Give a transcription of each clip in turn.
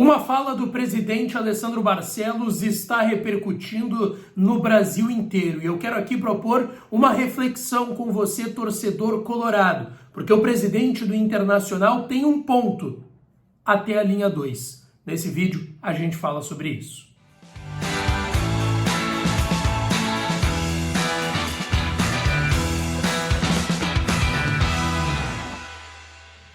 Uma fala do presidente Alessandro Barcelos está repercutindo no Brasil inteiro. E eu quero aqui propor uma reflexão com você, torcedor colorado, porque o presidente do Internacional tem um ponto até a linha 2. Nesse vídeo a gente fala sobre isso.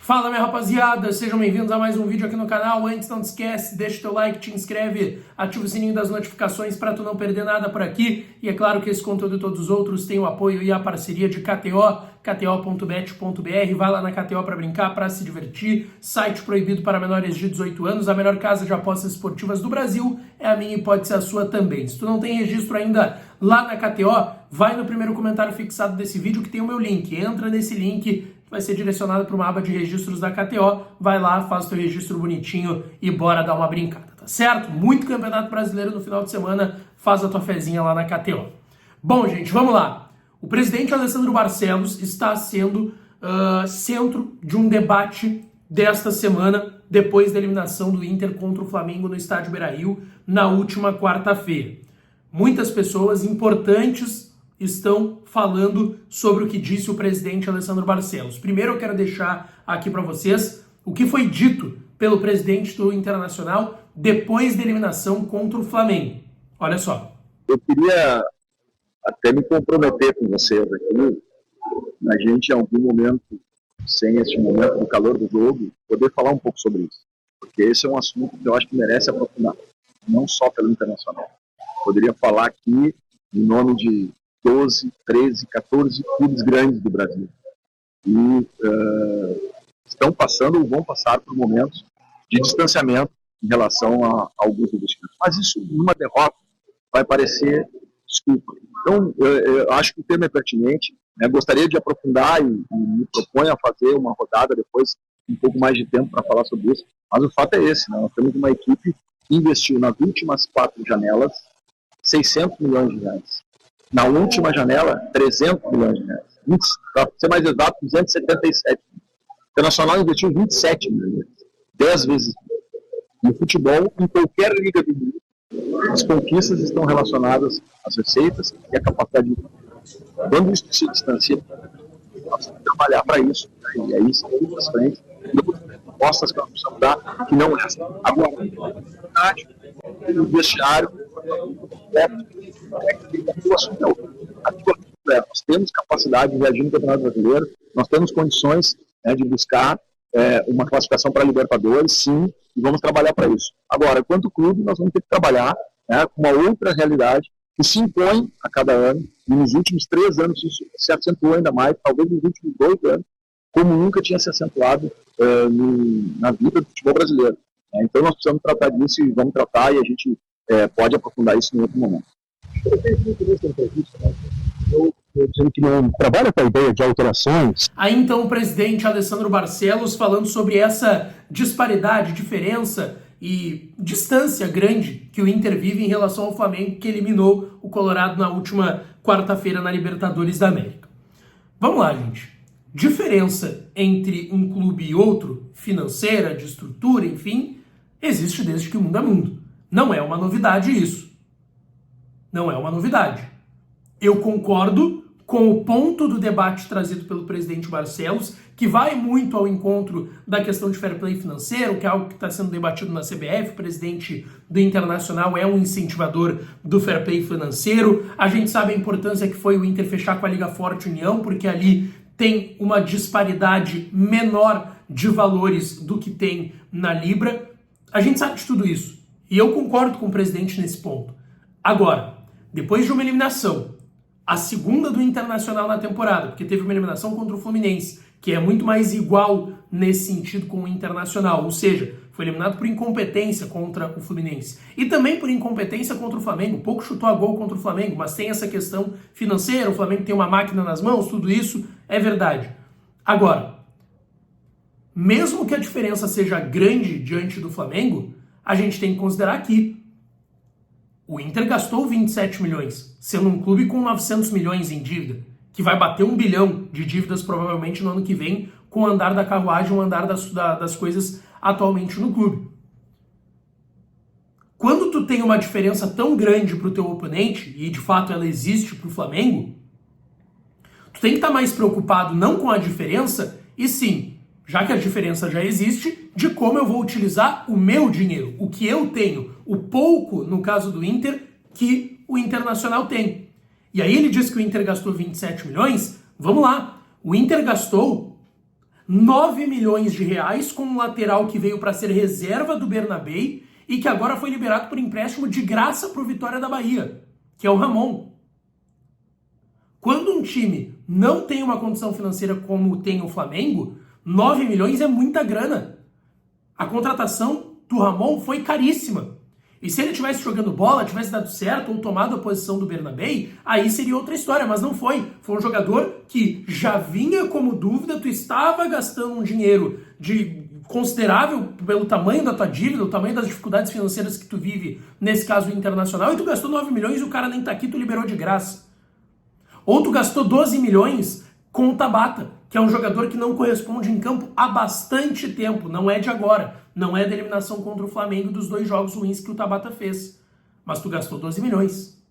Fala, minha rapaziada, sejam bem-vindos a mais um vídeo aqui no canal. Antes, não te esquece, deixa o teu like, te inscreve, ativa o sininho das notificações para tu não perder nada por aqui. E é claro que esse conteúdo e todos os outros têm o apoio e a parceria de KTO, kto.bet.br. Vai lá na KTO para brincar, para se divertir. Site proibido para menores de 18 anos. A melhor casa de apostas esportivas do Brasil é a minha e pode ser a sua também. Se tu não tem registro ainda lá na KTO, vai no primeiro comentário fixado desse vídeo que tem o meu link. Entra nesse link, vai ser direcionado para uma aba de registros da KTO, vai lá, faz o teu registro bonitinho e bora dar uma brincada, tá certo? Muito campeonato brasileiro no final de semana, faz a tua fezinha lá na KTO. Bom, gente, vamos lá. O presidente Alessandro Barcelos está sendo centro de um debate desta semana, depois da eliminação do Inter contra o Flamengo no estádio Beira-Rio, na última quarta-feira. Muitas pessoas importantes estão falando sobre o que disse o presidente Alessandro Barcelos. Primeiro eu quero deixar aqui para vocês o que foi dito pelo presidente do Internacional depois da eliminação contra o Flamengo. Olha só. Eu queria até me comprometer com vocês aqui, a gente em algum momento, sem esse momento do calor do jogo, poder falar um pouco sobre isso. Porque esse é um assunto que eu acho que merece aprofundar, não só pelo Internacional. Poderia falar aqui em nome de 12, 13, 14 clubes grandes do Brasil. E estão passando ou vão passar por momentos de distanciamento em relação a alguns investimentos. Mas isso, numa derrota, vai parecer desculpa. Então, eu acho que o tema é pertinente. Né? Gostaria de aprofundar e me proponho a fazer uma rodada depois, um pouco mais de tempo para falar sobre isso. Mas o fato é esse, né? Nós temos uma equipe que investiu nas últimas 4 janelas 600 milhões de reais. Na última janela, 300 milhões de reais. Para ser mais exato, 277. O Internacional investiu 27 milhões. 10 vezes. No futebol, em qualquer liga do mundo, as conquistas estão relacionadas às receitas e à capacidade de... Quando isso se distancia, nós temos que trabalhar para isso. Né? E aí são muitas frentes, propostas que nós precisamos dar, que não é essa. Agora, o vestiário, nós temos capacidade de reagir no Campeonato Brasileiro, nós temos condições, né, de buscar uma classificação para a Libertadores, sim, e vamos trabalhar para isso. Agora, quanto clube, nós vamos ter que trabalhar, né, com uma outra realidade que se impõe a cada ano, e nos últimos 3 anos isso se acentuou ainda mais, talvez nos últimos 2 anos, como nunca tinha se acentuado na vida do futebol brasileiro. Então nós precisamos tratar disso e vamos tratar, e a gente pode aprofundar isso em outro momento. Eu tenho muito nessa entrevista, né? Eu dizendo que não trabalha com a ideia de alterações. Aí então o presidente Alessandro Barcelos falando sobre essa disparidade, diferença e distância grande que o Inter vive em relação ao Flamengo, que eliminou o Colorado na última quarta-feira na Libertadores da América. Vamos lá, gente. Diferença entre um clube e outro, financeira, de estrutura, enfim, existe desde que o mundo é mundo. Não é uma novidade isso. Não é uma novidade. Eu concordo com o ponto do debate trazido pelo presidente Barcelos, que vai muito ao encontro da questão de fair play financeiro, que é algo que está sendo debatido na CBF. O presidente do Internacional é um incentivador do fair play financeiro. A gente sabe a importância que foi o Inter fechar com a Liga Forte União, porque ali tem uma disparidade menor de valores do que tem na Libra. A gente sabe de tudo isso. E eu concordo com o presidente nesse ponto. Agora, depois de uma eliminação, a segunda do Internacional na temporada, porque teve uma eliminação contra o Fluminense, que é muito mais igual nesse sentido com o Internacional, ou seja, foi eliminado por incompetência contra o Fluminense. E também por incompetência contra o Flamengo. Pouco chutou a gol contra o Flamengo, mas tem essa questão financeira, o Flamengo tem uma máquina nas mãos, tudo isso é verdade. Agora, mesmo que a diferença seja grande diante do Flamengo, a gente tem que considerar que o Inter gastou 27 milhões, sendo um clube com 900 milhões em dívida, que vai bater 1 bilhão de dívidas provavelmente no ano que vem, com o andar da carruagem, o andar das coisas atualmente no clube. tu tem uma diferença tão grande para o teu oponente, e de fato ela existe para o Flamengo, tu tem que estar mais preocupado não com a diferença, e sim, já que a diferença já existe, de como eu vou utilizar o meu dinheiro, o que eu tenho, o pouco, no caso do Inter, que o Internacional tem. E aí ele diz que o Inter gastou 27 milhões, vamos lá, o Inter gastou 9 milhões de reais com um lateral que veio para ser reserva do Bernabéu e que agora foi liberado por empréstimo de graça para o Vitória da Bahia, que é o Ramon. Quando um time não tem uma condição financeira como tem o Flamengo, 9 milhões é muita grana. A contratação do Ramon foi caríssima. E se ele tivesse jogando bola, tivesse dado certo ou tomado a posição do Bernabéu, aí seria outra história, mas não foi. Foi um jogador que já vinha como dúvida, tu estava gastando um dinheiro considerável pelo tamanho da tua dívida, o tamanho das dificuldades financeiras que tu vive, nesse caso Internacional, e tu gastou 9 milhões e o cara nem tá aqui, tu liberou de graça. Ou tu gastou 12 milhões com o Tabata, que é um jogador que não corresponde em campo há bastante tempo, não é de agora, não é da eliminação contra o Flamengo dos 2 jogos ruins que o Tabata fez, mas tu gastou 12 milhões.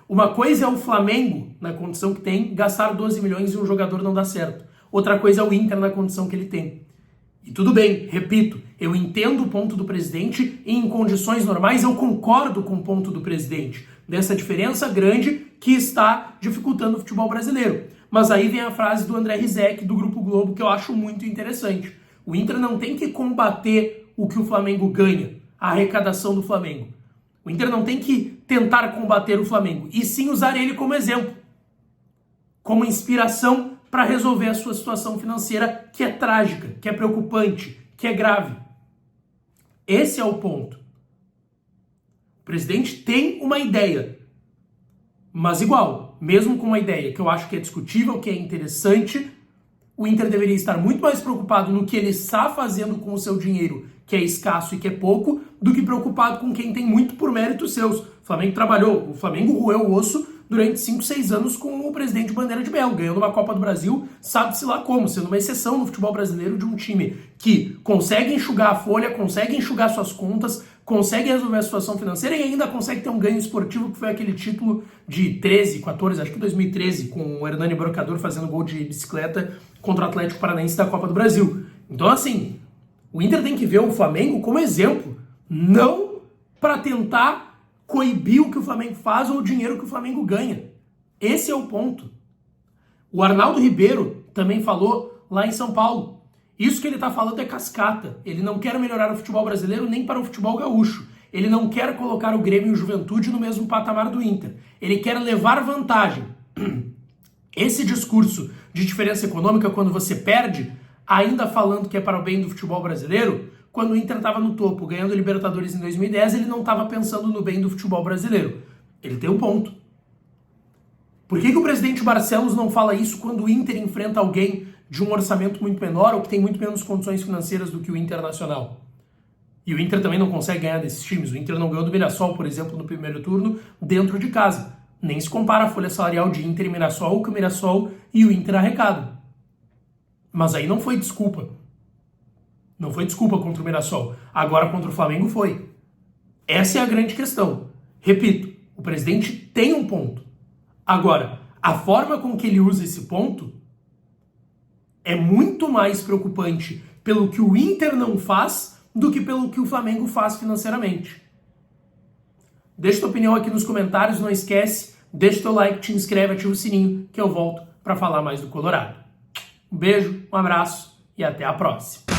Uma coisa é o Flamengo, na condição que tem, gastar 12 milhões e um jogador não dá certo. Outra coisa é o Inter na condição que ele tem. E tudo bem, repito, eu entendo o ponto do presidente e em condições normais eu concordo com o ponto do presidente, dessa diferença grande que está dificultando o futebol brasileiro. Mas aí vem a frase do André Rizek, do Grupo Globo, que eu acho muito interessante. O Inter não tem que combater o que o Flamengo ganha, a arrecadação do Flamengo. O Inter não tem que tentar combater o Flamengo, e sim usar ele como exemplo, como inspiração para resolver a sua situação financeira, que é trágica, que é preocupante, que é grave. Esse é o ponto. O presidente tem uma ideia, mas igual, mesmo com uma ideia que eu acho que é discutível, que é interessante, o Inter deveria estar muito mais preocupado no que ele está fazendo com o seu dinheiro, que é escasso e que é pouco, do que preocupado com quem tem muito por méritos seus. O Flamengo trabalhou, o Flamengo roeu o osso durante 5, 6 anos com o presidente Bandeira de Melo, ganhando uma Copa do Brasil, sabe-se lá como, sendo uma exceção no futebol brasileiro de um time que consegue enxugar a folha, consegue enxugar suas contas, consegue resolver a situação financeira e ainda consegue ter um ganho esportivo, que foi aquele título de 13, 14, acho que 2013, com o Hernani Brocador fazendo gol de bicicleta contra o Atlético Paranaense da Copa do Brasil. Então, assim, o Inter tem que ver o Flamengo como exemplo, não para tentar coibir o que o Flamengo faz ou o dinheiro que o Flamengo ganha. Esse é o ponto. O Arnaldo Ribeiro também falou lá em São Paulo. Isso que ele está falando é cascata. Ele não quer melhorar o futebol brasileiro nem para o futebol gaúcho. Ele não quer colocar o Grêmio e o Juventude no mesmo patamar do Inter. Ele quer levar vantagem. Esse discurso de diferença econômica, quando você perde, ainda falando que é para o bem do futebol brasileiro, quando o Inter estava no topo, ganhando Libertadores em 2010, ele não estava pensando no bem do futebol brasileiro. Ele tem um ponto. Por que o presidente Barcelos não fala isso quando o Inter enfrenta alguém de um orçamento muito menor ou que tem muito menos condições financeiras do que o Internacional? E o Inter também não consegue ganhar desses times. O Inter não ganhou do Mirassol, por exemplo, no primeiro turno, dentro de casa. Nem se compara a folha salarial de Inter e Mirassol, que o Mirassol e o Inter arrecadam. Mas aí não foi desculpa. Não foi desculpa contra o Mirassol. Agora contra o Flamengo foi. Essa é a grande questão. Repito, o presidente tem um ponto. Agora, a forma com que ele usa esse ponto é muito mais preocupante pelo que o Inter não faz do que pelo que o Flamengo faz financeiramente. Deixa tua opinião aqui nos comentários, não esquece, deixa teu like, te inscreve, ativa o sininho que eu volto para falar mais do Colorado. Um beijo, um abraço e até a próxima.